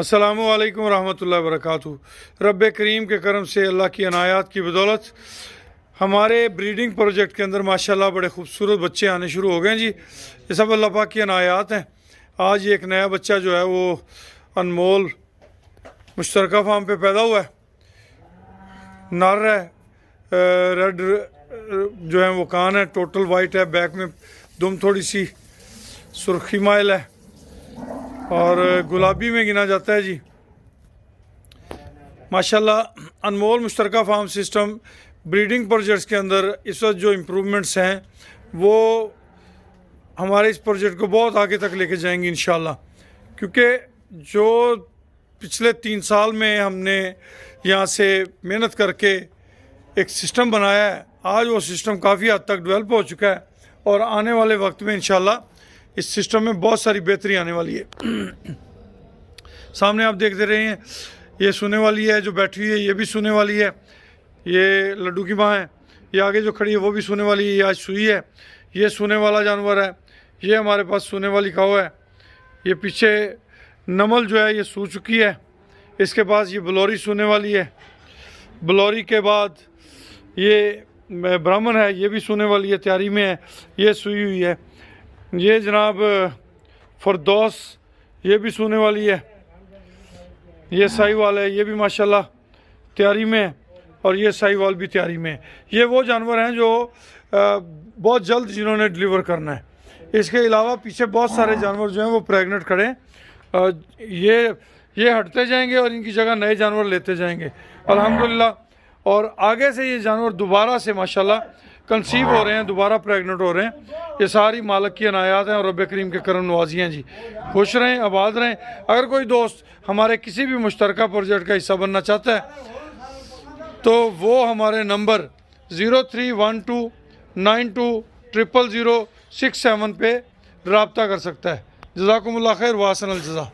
अस्सलामुअलैकुम रहमतुल्लाहि वबरकातुहू। रब करीम के करम से अल्लाह की अनायात की बदौलत हमारे ब्रीडिंग प्रोजेक्ट के अंदर माशाल्लाह बड़े खूबसूरत बच्चे आने शुरू हो गए हैं जी। ये सब अल्लाह पाक की अनायात हैं। आज एक नया बच्चा जो है वो अनमोल मुश्तरका फार्म पे पैदा हुआ है। नर है, रेड जो है वो कान है, टोटल वाइट है, बैक में दुम थोड़ी सी सुर्खी माइल है और गुलाबी में गिना जाता है जी। माशाल्लाह अनमोल मुश्तरका फार्म सिस्टम ब्रीडिंग प्रोजेक्ट्स के अंदर इस वक्त जो इम्प्रूवमेंट्स हैं वो हमारे इस प्रोजेक्ट को बहुत आगे तक लेके जाएंगे इंशाल्लाह। क्योंकि जो पिछले 3 साल में हमने यहाँ से मेहनत करके एक सिस्टम बनाया है, आज वो सिस्टम काफ़ी हद तक डेवलप हो चुका है और आने वाले वक्त में इंशाल्लाह इस सिस्टम में बहुत सारी बेहतरी आने वाली है। सामने आप देखते रहे हैं, ये सोने वाली है, जो बैठी हुई है ये भी सोने वाली है, ये लड्डू की माँ है। ये आगे जो खड़ी है वो भी सोने वाली है, ये आज सुई है। ये सोने वाला जानवर है, ये हमारे पास सोने वाली काऊ है। ये पीछे नमल जो है ये सो चुकी है। इसके पास ये बलौरी सोने वाली है। बलौरी के बाद ये ब्राह्मण है, ये भी सोने वाली है, तैयारी में है, ये सुई हुई है। ये जनाब फरदौस, ये भी सोने वाली है। ये साहिवाल है, ये भी माशाल्लाह तैयारी में है और ये साहिवाल भी तैयारी में है। ये वो जानवर हैं जो बहुत जल्द जिन्होंने डिलीवर करना है। इसके अलावा पीछे बहुत सारे जानवर जो हैं वो प्रेग्नेंट खड़े हैं। ये हटते जाएंगे और इनकी जगह नए जानवर लेते जाएंगे अल्हम्दुलिल्लाह। और आगे से ये जानवर दोबारा से माशाल्लाह कंसीव हो रहे हैं, दोबारा प्रेग्नेंट हो रहे हैं। ये सारी मालिक की अनायात हैं और रब करीम के करम नवाजियाँ जी। खुश रहें, आबाद रहें। अगर कोई दोस्त हमारे किसी भी मुश्तरका प्रोजेक्ट का हिस्सा बनना चाहता है तो वो हमारे नंबर 031292000067 पे रब्ता कर सकता है। जज़ाकुमुल्लाह खैर, वासन अल जज़ा।